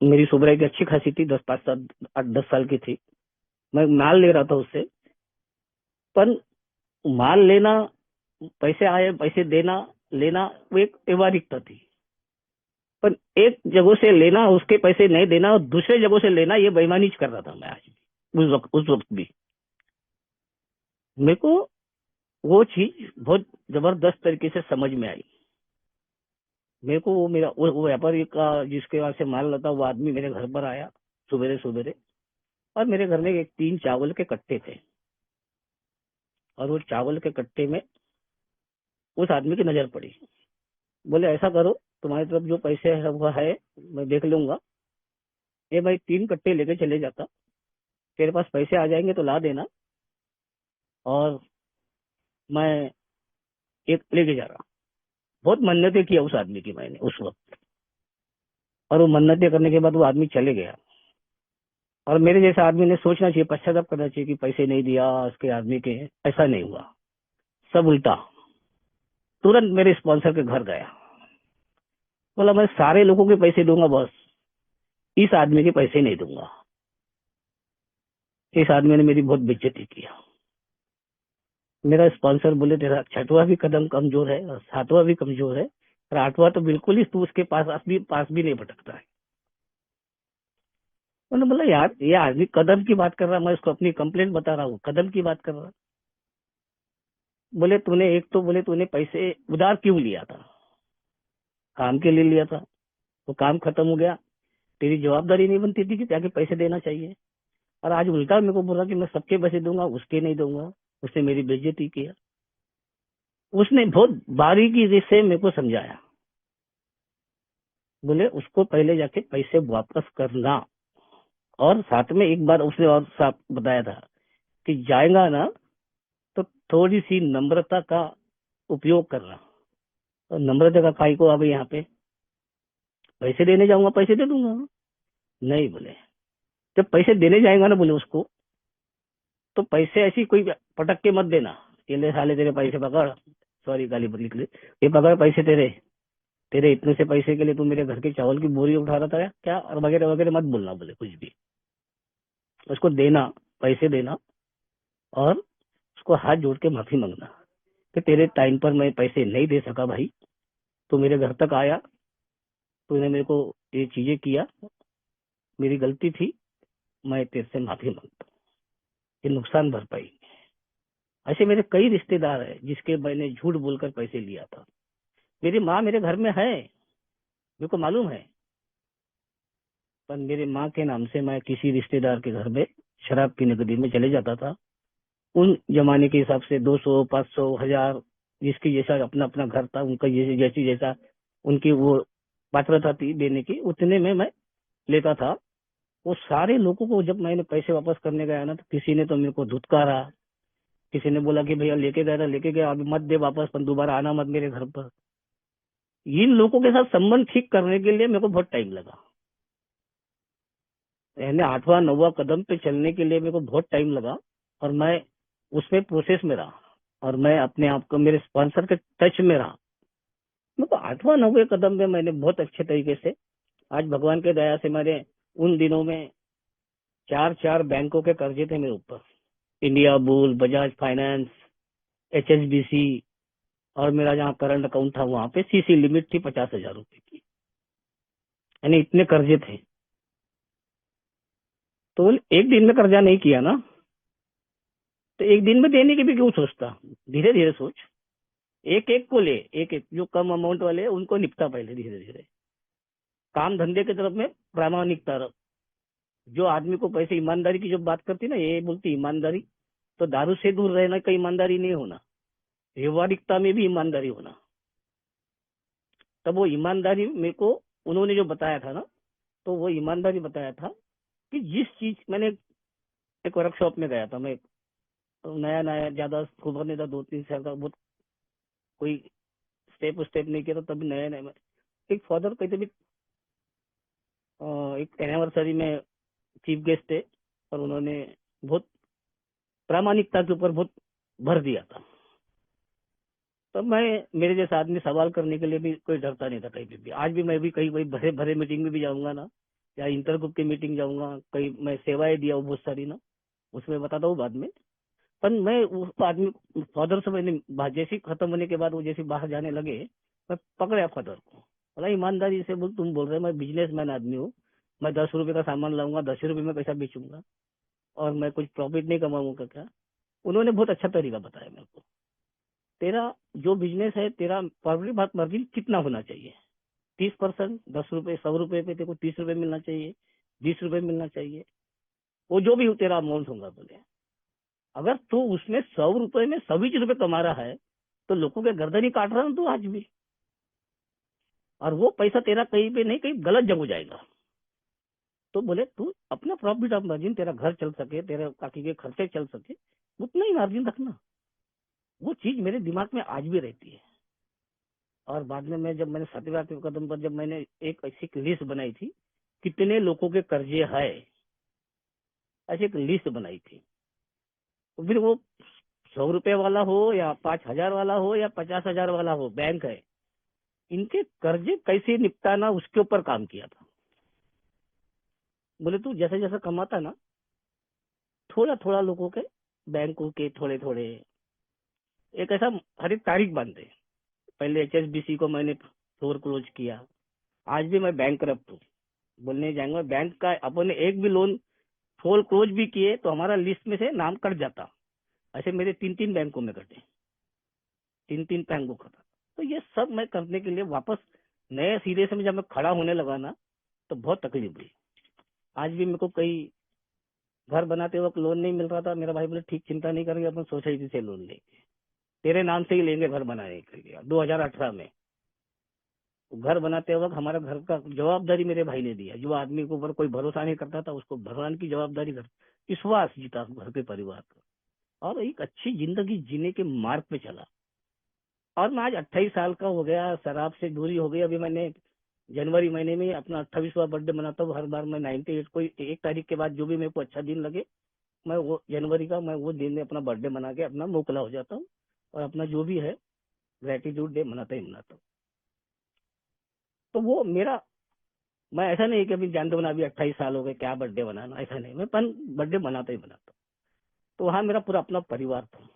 मेरी सोबराई अच्छी खासी थी, 10 5 7 8 10 साल की थी। मैं माल ले रहा था उससे, पर माल लेना, पैसे आए, पैसे देना, लेना, वो एक व्यवहारिकता थी। पर एक जगह से लेना, उसके पैसे नहीं देना, और दूसरे जगह से लेना, ये बेईमानी कर रहा था मैं आज भी, उस वक्त भी मेरे को वो चीज बहुत जबरदस्त तरीके से समझ में आई। मेरे को वो व्यापारी का जिसके वहां से माल लेता, वो आदमी मेरे घर पर आया सुबेरे सुबेरे, और मेरे घर में एक 3 चावल के कट्टे थे, और वो चावल के कट्टे में उस आदमी की नजर पड़ी। बोले ऐसा करो, तुम्हारी तरफ जो पैसे है वो है, मैं देख लूंगा। ये भाई 3 कट्टे लेके चले जाता, तेरे पास पैसे आ जाएंगे तो ला देना, और मैं एक लेके जा रहा। बहुत मन्नतें किया उस आदमी की मैंने उस वक्त, और वो मन्नतें करने के बाद वो आदमी चले गया। और मेरे जैसे आदमी ने सोचना चाहिए, पश्चाताप करना चाहिए कि पैसे नहीं दिया उसके आदमी के। ऐसा नहीं हुआ, सब उल्टा। तुरंत मेरे स्पॉन्सर के घर गया, बोला मैं सारे लोगों के पैसे दूंगा बॉस, इस आदमी के पैसे नहीं दूंगा। इस आदमी ने मेरी बहुत बेइज्जती किया। मेरा स्पॉन्सर बोले तेरा 6वां भी कदम कमजोर है, और 7वां भी कमजोर है, और 8वां तो बिल्कुल ही तू उसके पास भी नहीं भटकता है। मैंने बोला यार, ये आदमी कदम की बात कर रहा, मैं उसको अपनी कंप्लेंट बता रहा हूँ, कदम की बात कर रहा। बोले तूने पैसे उधार क्यों लिया था? काम के लिए लिया था, वो काम खत्म हो गया, तेरी जवाबदारी नहीं बनती थी कि जाके पैसे देना चाहिए? और आज उल्टा मेरे को बोला कि मैं सबके पैसे दूंगा, उसके नहीं दूंगा। उसने मेरी बेइज्जती किया। उसने बहुत बारीकी से मेरे को समझाया। बोले उसको पहले जाके पैसे वापस करना, और साथ में एक बार उसने और साफ बताया था कि जाएगा ना तो थोड़ी सी नम्रता का उपयोग करना। और नम्रता का काई को अब यहाँ पे पैसे देने जाऊंगा, पैसे दे दूंगा? नहीं बोले, जब पैसे देने जाएगा ना, बोले उसको, तो पैसे ऐसी कोई पटक के मत देना, ये ले साले तेरे पैसे पकड़, सॉरी गाली निकली, ये पकड़ पैसे तेरे, तेरे इतने से पैसे के लिए तू मेरे घर के चावल की बोरी उठा रहा था क्या, और वगैरह वगैरह मत बोलना, बोले कुछ भी। उसको देना, पैसे देना, और उसको हाथ जोड़ के माफी मांगना कि तेरे टाइम पर मैं पैसे नहीं दे सका भाई, तू मेरे घर तक आया, तूने मेरे को ये चीजें किया, मेरी गलती थी, मैं तेरे से माफी मांगता हूँ, ये नुकसान भरपाई। ऐसे मेरे कई रिश्तेदार हैं जिसके मैंने झूठ बोलकर पैसे लिया था। मेरी माँ मेरे घर में है, मेरे को मालूम है, पर मेरे माँ के नाम से मैं किसी रिश्तेदार के घर में शराब की नगदी में चले जाता था। उन जमाने के हिसाब से 200 500 1000, जिसकी जैसा अपना अपना घर था, उनका जैसा उनकी वो पात्रता थी देने की, उतने में मैं लेता था। वो सारे लोगों को जब मैंने पैसे वापस करने गया ना, तो किसी ने तो मेरे को धुतकारा, किसी ने बोला कि भैया लेके गया था लेके गया, अभी मत दे वापस, पर दोबारा आना मत मेरे घर पर। इन लोगों के साथ संबंध ठीक करने के लिए मेरे को बहुत टाइम लगा, यानी 8वां 9वां कदम पे चलने के लिए मेरे को बहुत टाइम लगा, और मैं उसमें प्रोसेस में रहा, और मैं अपने आप को मेरे स्पॉन्सर के टच में रहा। मेरे को 8वां 9वें कदम में मैंने बहुत अच्छे तरीके से, आज भगवान के दया से मेरे उन दिनों में 4 4 बैंकों के कर्जे थे मेरे ऊपर, India bull, Bajaj finance, HSBC, और मेरा जहाँ करंट अकाउंट था वहां पे CC लिमिट थी 50,000 रुपए की, यानी इतने कर्जे थे। तो एक दिन में कर्जा नहीं किया ना, तो एक दिन में देने की भी क्यों सोचता, धीरे धीरे सोच। एक एक को ले, एक एक जो कम अमाउंट वाले हैं, उनको निपटा पहले धीरे धीरे। काम धंधे की तरफ में प्रामाणिकता रख। जो आदमी को पैसे, ईमानदारी की जो बात करती ना, ये बोलती ईमानदारी, तो दारू से दूर रहना का ईमानदारी नहीं होना, व्यवहारिकता में भी ईमानदारी होना। तब वो ईमानदारी मेरे को उन्होंने जो बताया था ना, तो वो ईमानदारी बताया था कि जिस चीज मैंने, एक वर्कशॉप में गया था मैं, नया नया, ज्यादा खबर नहीं था, 2 3 साल का, बहुत कोई स्टेप स्टेप नहीं किया था, तभी नया नया एक फादर कहते भी, एक एनिवर्सरी में चीफ गेस्ट थे, और उन्होंने बहुत प्रामाणिकता के ऊपर बहुत भर दिया था। तो मैं, मेरे जैसा आदमी सवाल करने के लिए भी कोई डरता नहीं था कहीं पे भी। आज भी मैं भी कहीं कोई भरे भरे मीटिंग में भी जाऊंगा ना, या इंटर ग्रुप की मीटिंग जाऊंगा, कहीं मैं सेवाएं दिया हूँ बहुत सारी ना, उसमें बताता हूँ बाद में। पर मैं उस आदमी फादर से मैंने जैसे ही खत्म होने के बाद वो जैसे बाहर जाने लगे, मैं पकड़ा फादर को, बोला ईमानदारी से बोल, तुम बोल रहे मैं बिजनेसमैन आदमी हूँ, मैं 10 रुपए का सामान लाऊंगा, 10 रुपए में पैसा बेचूंगा, और मैं कुछ प्रॉफिट नहीं कमाऊंगा क्या? उन्होंने बहुत अच्छा तरीका बताया मेरे को, तेरा जो बिजनेस है, तेरा प्रॉफिट मार्जिन कितना होना चाहिए, 30%, 10 रुपए, 100 रुपए पे तेरे को 30 रुपए मिलना चाहिए, 20 रुपए मिलना चाहिए, वो जो भी हो तेरा अमाउंट होगा। बोले अगर तू उसमें 100 रुपए में 120 रुपए कमा रहा है, तो लोगों के गर्दन ही काट रहा है तू आज भी, और वो पैसा तेरा कहीं पे नहीं कहीं गलत जगह जाएगा। तो बोले तू अपना प्रॉफिट ऑफ मार्जिन, तेरा घर चल सके, तेरे बाकी के खर्चे चल सके, उतना ही मार्जिन रखना। वो चीज मेरे दिमाग में आज भी रहती है। और बाद में मैं, जब मैंने 7वें 8वें कदम पर, जब मैंने एक ऐसी लिस्ट बनाई थी कितने लोगों के कर्जे है, ऐसी एक लिस्ट बनाई थी, तो फिर वो 100 रुपए वाला हो या 5,000 वाला हो या 50,000 वाला हो, बैंक है, इनके कर्जे कैसे निपटाना उसके ऊपर काम किया था। बोले तू जैसे जैसे कमाता ना, थोड़ा थोड़ा लोगों के, बैंकों के थोड़े थोड़े, एक ऐसा हर एक तारीख बांधे। पहले HSBC को मैंने फ्लोर क्लोज किया, आज भी मैं बैंक हूँ, बोलने जाएंगे बैंक का, अपन ने एक भी लोन फोल क्लोज भी किए तो हमारा लिस्ट में से नाम कट जाता। ऐसे मेरे 3-3 बैंकों में कटे, 3-3 बैंकों का था। तो ये सब मैं करने के लिए वापस नए सिरे से जब मैं खड़ा होने लगा ना, तो बहुत तकलीफ हुई। आज भी मेरे को कई घर बनाते वक्त लोन नहीं मिल रहा था, मेरा भाई बोले ठीक, चिंता नहीं करेंगे, अपन सोसाइटी से लोन लेंगे, तेरे नाम से ही लेंगे घर बनाने के लिए। 2018 में घर बनाते वक्त हमारा घर का जवाबदारी मेरे भाई ने दिया। जो आदमी के ऊपर कोई भरोसा नहीं करता था, उसको भगवान की जवाबदारी, घर विश्वास जीता घर के परिवार का, और एक अच्छी जिंदगी जीने के मार्ग पे चला। और मैं आज 28 साल का हो गया, शराब से दूरी हो गई। अभी मैंने जनवरी महीने में अपना 28वां बर्थडे मनाता हूँ। हर बार मैं 98 को 1 तारीख के बाद जो भी मेरे को अच्छा दिन लगे, मैं वो जनवरी का, मैं वो दिन में अपना बर्थडे मना के अपना मोकला हो जाता हूँ, और अपना जो भी है ग्रेटिट्यूड डे मनाता ही मनाता हूँ। तो वो मेरा, मैं ऐसा नहीं कि अभी जानते हो ना, अभी 28 साल हो गए, क्या बर्थडे बनाना, ऐसा नहीं, मैं बर्थडे मनाता ही मनाता हूँ। तो वहाँ मेरा पूरा अपना परिवार था।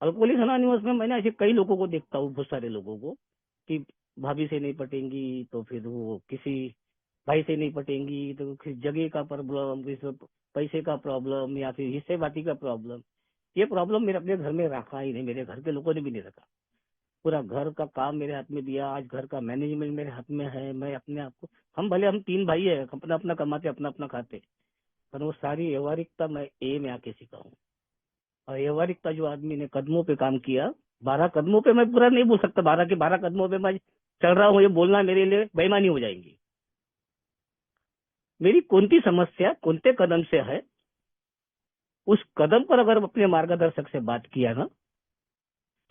अल्कोहलिक्स अनोनिमस में मैंने ऐसे कई लोगों को देखता हूँ, बहुत सारे लोगों को, कि भाभी से नहीं पटेंगी तो फिर वो किसी भाई से नहीं पटेंगी, तो किसी जगह का प्रॉब्लम, किसी पैसे का प्रॉब्लम, या फिर हिस्से बाटी का प्रॉब्लम। ये प्रॉब्लम मेरे अपने घर में रखा ही नहीं, मेरे घर के लोगों ने भी नहीं रखा। पूरा घर का काम मेरे हाथ में दिया, आज घर का मैनेजमेंट मेरे हाथ में है। मैं अपने आप को, हम भले हम 3 भाई है, अपना अपना कमाते, अपना अपना खाते, पर वो सारी व्यवहारिकता मैं में आके सीखा हूँ। और व्यवहारिकता जो आदमी ने कदमों पे काम किया, 12 कदमों पे, मैं पूरा नहीं बोल सकता, 12 के 12 कदमों पे मैं चल रहा हूँ, ये बोलना मेरे लिए बेईमानी हो जाएगी। मेरी कोणती समस्या कोणते कदम से है, उस कदम पर अगर अपने मार्गदर्शक से बात किया ना,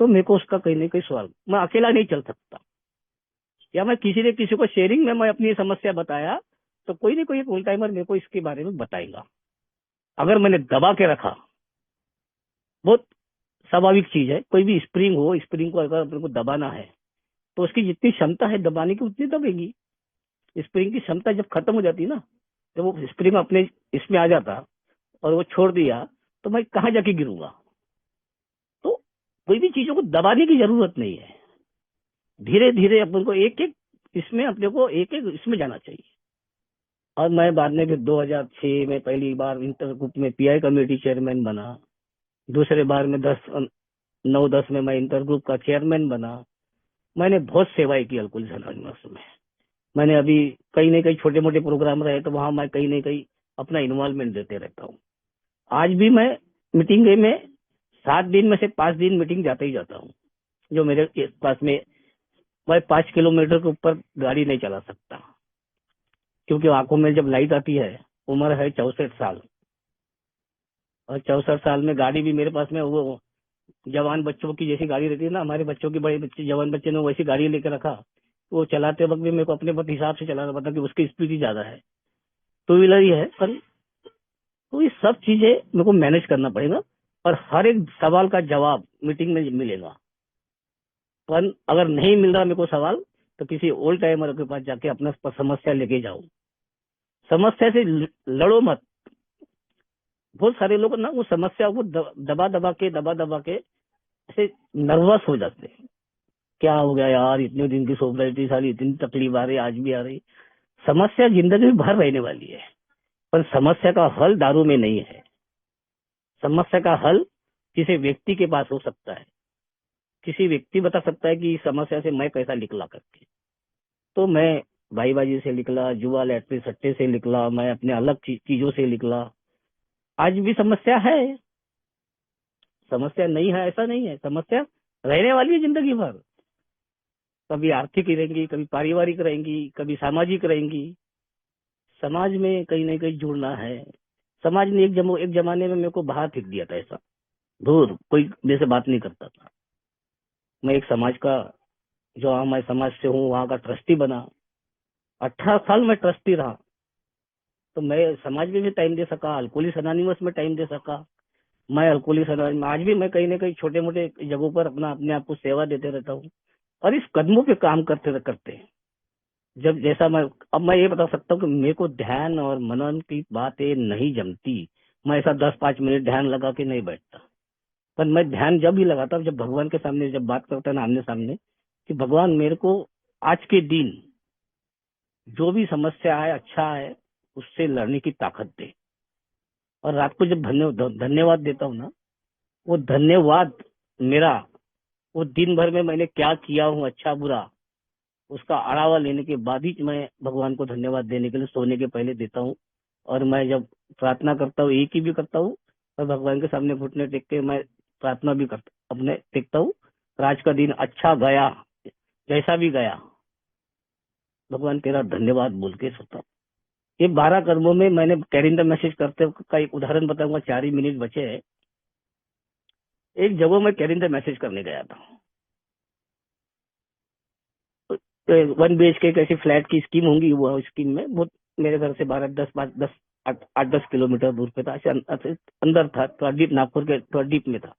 तो मेरे को उसका कहीं ना कहीं सवाल, मैं अकेला नहीं चल सकता, या मैं किसी ने किसी को शेयरिंग में मैं अपनी समस्या बताया, तो कोई ना कोई एक फुल टाइमर मेरे को इसके बारे में बताएगा। अगर मैंने दबा के रखा, बहुत स्वाभाविक चीज है, कोई भी स्प्रिंग हो, स्प्रिंग को अगर अपने को दबाना है, तो उसकी जितनी क्षमता है दबाने की, उतनी दबेगी। स्प्रिंग की क्षमता जब खत्म हो जाती ना, जब वो स्प्रिंग अपने इसमें आ जाता और वो छोड़ दिया, तो मैं कहाँ जाके गिरूंगा। तो कोई भी चीजों को दबाने की जरूरत नहीं है, धीरे धीरे अपन को एक एक इसमें, अपने को एक एक इसमें जाना चाहिए। और मैं बाद में फिर 2006 में पहली बार इंटर ग्रुप में PI कमेटी चेयरमैन बना। दूसरे बार में 9-10 में मैं इंटर ग्रुप का चेयरमैन बना। मैंने बहुत सेवाएं की अल्कोहलिक्स अनोनिमस में। मैंने अभी कहीं ना कहीं छोटे मोटे प्रोग्राम रहे, तो वहां मैं कहीं ना कहीं अपना इन्वॉल्वमेंट देते रहता हूँ। आज भी मैं मीटिंग में 7 दिन में से 5 दिन मीटिंग जाता ही जाता हूँ। जो मेरे पास में, मैं 5 किलोमीटर के ऊपर गाड़ी नहीं चला सकता, क्योंकि आंखों में जब लाइट आती है, उम्र है 64 साल, और 64 साल में गाड़ी भी मेरे पास में वो जवान बच्चों की जैसी गाड़ी रहती है ना, हमारे बच्चों की, बड़े बच्चे जवान बच्चे ने वैसी गाड़ी लेकर रखा। वो चलाते वक्त भी मेरे को अपने हिसाब से चलाना पड़ता, कि उसकी स्पीड ही ज्यादा है, टू व्हीलर ही है, पर तो ये सब चीजें मेरे को मैनेज करना पड़ेगा। और हर एक सवाल का जवाब मीटिंग में मिलेगा। पर अगर नहीं मिल रहा मेरे को सवाल, तो किसी ओल्ड टाइमर के पास जाके अपना समस्या लेके जाओ। समस्या से लड़ो मत। बहुत सारे लोग ना वो समस्या को दबा दबा के ऐसे नर्वस हो जाते हैं। क्या हो गया यार, इतने दिन की सोच रही थी, सारी इतनी तकलीफ आ रही, आज भी आ रही। समस्या जिंदगी में भर रहने वाली है, पर समस्या का हल दारू में नहीं है। समस्या का हल किसी व्यक्ति के पास हो सकता है। किसी व्यक्ति बता सकता है कि इस समस्या से मैं कैसा निकला करके। तो मैं भाईबाजी से निकला, जुआ लैटरी सट्टे से निकला, मैं अपने अलग चीजों से निकला। आज भी समस्या है, समस्या नहीं है ऐसा नहीं है, समस्या रहने वाली है जिंदगी भर। कभी आर्थिक रहेंगी, कभी पारिवारिक रहेंगी, कभी सामाजिक रहेंगी। समाज में कहीं ना कहीं जुड़ना है। समाज ने एक जमाने में मेरे को बाहर फेंक दिया था, ऐसा दूर, कोई मेरे से बात नहीं करता था। मैं एक समाज का, जो मैं समाज से हूँ वहां का ट्रस्टी बना। 18 साल में ट्रस्टी रहा। तो मैं समाज में भी टाइम दे सका, अल्कोहलिक्स अनोनिमस में टाइम दे सका। मैं अल्कोहलिक्स अनोनिमस आज भी मैं कहीं ना कहीं छोटे मोटे जगहों पर अपने आप को सेवा देते रहता हूँ। और इस कदमों पे काम करते करते जब जैसा मैं, अब मैं ये बता सकता हूँ कि मेरे को ध्यान और मनन की बातें नहीं जमती। मैं ऐसा 10-5 मिनट ध्यान लगा के नहीं बैठता। पर मैं ध्यान जब भी लगाता हूँ, जब भगवान के सामने जब बात करता है ना, आमने सामने, कि भगवान मेरे को आज के दिन जो भी समस्या है, अच्छा है, उससे लड़ने की ताकत दे। और रात को जब धन्यवाद देता हूँ ना, वो धन्यवाद मेरा, वो दिन भर में मैंने क्या किया हूँ अच्छा बुरा, उसका अड़ावा लेने के बाद ही मैं भगवान को धन्यवाद देने के लिए सोने के पहले देता हूँ। और मैं जब प्रार्थना करता हूँ, एक ही भी करता हूँ, और भगवान के सामने घुटने टेक के मैं प्रार्थना भी करता अपने टेकता हूँ। और आज का दिन अच्छा गया, जैसा भी गया, भगवान तेरा धन्यवाद बोल के सोता हूँ। ये 12 कर्मों में मैंने कैलेंडर मैसेज करते का एक उदाहरण बताऊंगा, 4 ही मिनट बचे हैं। एक जगह मैं कैलेंडर मैसेज करने गया था। तो 1 BHK की ऐसी फ्लैट की स्कीम होंगी, वो स्कीम में बहुत, मेरे घर से 8-10 किलोमीटर दूर पे था, ऐसे अंदर था, थोड़ा डीप, नागपुर के थोड़ा डीप में था।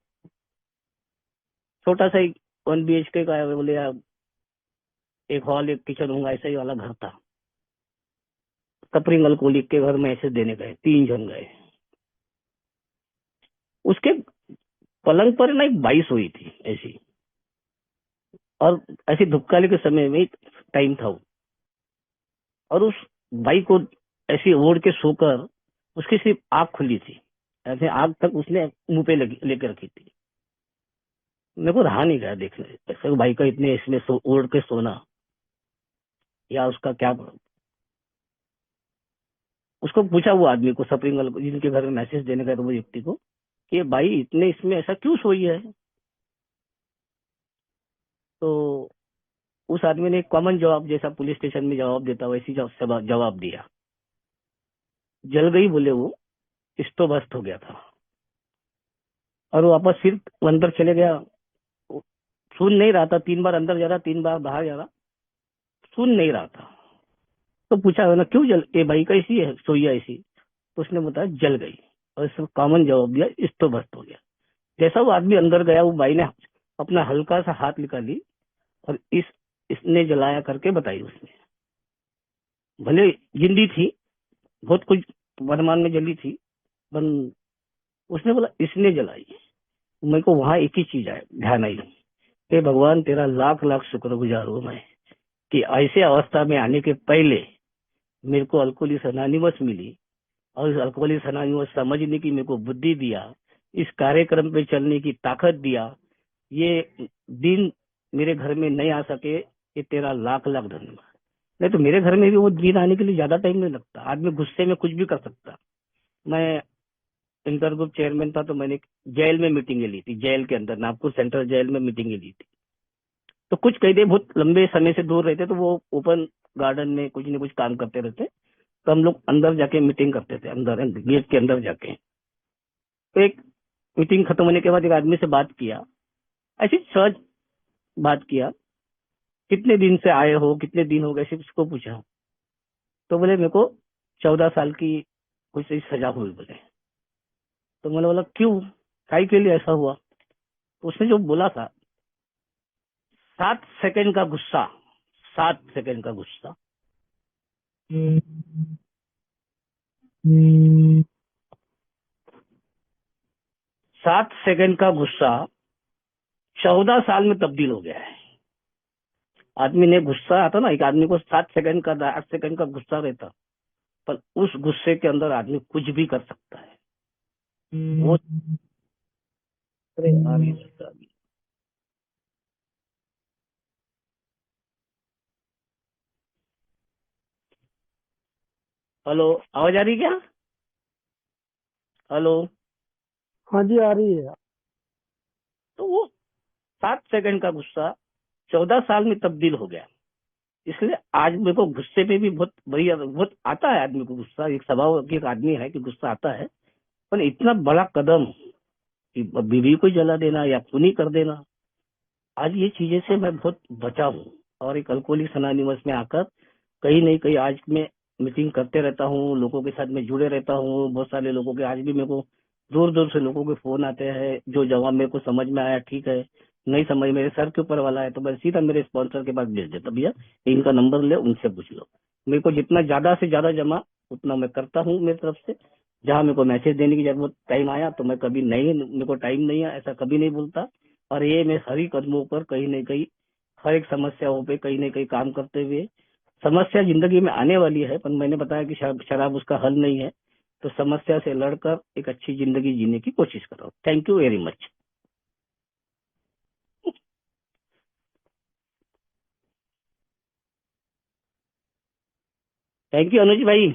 छोटा सा ही 1 BHK का है, बोले यार, एक हॉल एक किचन होगा, ऐसा ही वाला घर था। सफरिंग अल्कोहलिक के घर में ऐसे देने गए, 3 जन गए। उसके पलंग पर ना एक बाई सोई थी ऐसी, और ऐसी धुपकाली के समय में टाइम था वो। और उस बाई को ऐसी ओढ़ के सोकर, उसकी सिर्फ आंख खुली थी, ऐसे आंख तक उसने मुंह पे लेके रखी थी। मेरे को रहा नहीं गया देखने, ऐसे भाई का इतने इसमें ओढ़ के सोना, या उसका क्या। उसको पूछा वो आदमी को, सफरिंग वाले जिनके घर में मैसेज देने गया था वो व्यक्ति को, कि ये भाई इतने इसमें ऐसा क्यों सोई है। तो उस आदमी ने एक कॉमन जवाब, जैसा पुलिस स्टेशन में जवाब देता वैसी जवाब दिया। जल गई बोले वो, इस्तो बस्त हो गया था। और वो वापस फिर अंदर चले गया। वो सुन नहीं रहा था, 3 बार अंदर जा रहा, 3 बार बाहर जा रहा, सुन नहीं रहा था। तो पूछा ना, क्यों जल, ये भाई कैसी है सोई है ऐसी। तो उसने बताया जल गई। और इसको कॉमन जवाब दिया, इस्तो बस्त हो गया। जैसा वो आदमी अंदर गया, वो भाई ने अपना हल्का सा हाथ निकाली, और इसने जलाया करके बताई उसने। भले जिंदी थी, बहुत कुछ वर्तमान में जली थी, पर उसने बोला इसने जलाई। मेरे को वहां एक ही चीज आया, ध्यान आई, हे भगवान तेरा लाख लाख शुक्रगुजार हूं मैं, कि ऐसे अवस्था में आने के पहले मेरे को अल्कोहलिक्स अनोनिमस मिली, और इस अल्कोहलिक्स अनोनिमस समझने की मेरे को बुद्धि दिया, इस कार्यक्रम पे चलने की ताकत दिया। ये दिन मेरे घर में नहीं आ सके, ये तेरा लाख लाख धन्यवाद। नहीं तो मेरे घर में भी वो दिन आने के लिए ज्यादा टाइम नहीं लगता। आदमी गुस्से में कुछ भी कर सकता। मैं इंटर ग्रुप चेयरमैन था, तो मैंने जेल में मीटिंगें ली थी, जेल के अंदर नागपुर सेंट्रल जेल में मीटिंगें ली थी। तो कुछ कैदी बहुत लंबे समय से दूर रहते, तो वो ओपन गार्डन में कुछ न कुछ काम करते रहते। तो हम लोग अंदर जाके मीटिंग करते थे, अंदर गेट के अंदर जाके। तो एक मीटिंग खत्म होने के बाद एक आदमी से बात किया, ऐसी सहज बात किया, कितने दिन से आए हो, कितने दिन हो गए, सिर्फ उसको पूछा। तो बोले मेरे को 14 साल की कुछ सजा हुई बोले। तो मैंने बोला क्यों, काहे के लिए ऐसा हुआ। तो उसने जो बोला था, 7 सेकंड का गुस्सा, 7 सेकंड का गुस्सा। 7 सेकंड का गुस्सा 14 साल में तब्दील हो गया है। आदमी ने गुस्सा आता ना, एक आदमी को 7 सेकंड का 8 सेकंड का गुस्सा रहता, पर उस गुस्से के अंदर आदमी कुछ भी कर सकता है। वो अरे यार, ये गुस्सा भी। हेलो, आवाज आ रही क्या? हेलो। हाँ जी, आ रही है। तो वो 7 सेकंड का गुस्सा 14 साल में तब्दील हो गया। इसलिए आज मेरे को गुस्से पे भी बहुत आता है आदमी को गुस्सा, एक स्वभाव की एक आदमी है कि गुस्सा आता है। पर इतना बड़ा कदम कि बीवी को जला देना या खूनी कर देना, आज ये चीजें से मैं बहुत बचा हूँ। और एक अल्कोहलिक्स अनोनिमस में आकर कहीं नहीं कहीं आज मैं मीटिंग करते रहता हूँ, लोगों के साथ में जुड़े रहता हूँ। बहुत सारे लोगों के आज भी मेरे को दूर दूर से लोगों के फोन आते हैं, जो जवाब मेरे को समझ में आया ठीक है, नहीं समझ मेरे सर के ऊपर वाला है तो मैं सीधा मेरे स्पॉन्सर के पास भेज देता, भैया इनका नंबर ले, उनसे पूछ लो। मेरे को जितना ज्यादा से ज्यादा जमा उतना मैं करता हूँ मेरी तरफ से। जहाँ मेरे को मैसेज देने की जरूरत टाइम आया तो मैं कभी नहीं, मेरे को टाइम नहीं है ऐसा कभी नहीं बोलता। और ये मैं हर ही कदमों पर कहीं न कहीं हर एक समस्याओं पे कहीं न कहीं काम करते हुए, समस्या जिंदगी में आने वाली है पर मैंने बताया कि शराब उसका हल नहीं है, तो समस्या से लड़कर एक अच्छी जिंदगी जीने की कोशिश कर रहा हूँ। Thank you very much. Thank you Anuj भाई।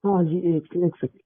हाँ जी, एक एक सेकंड।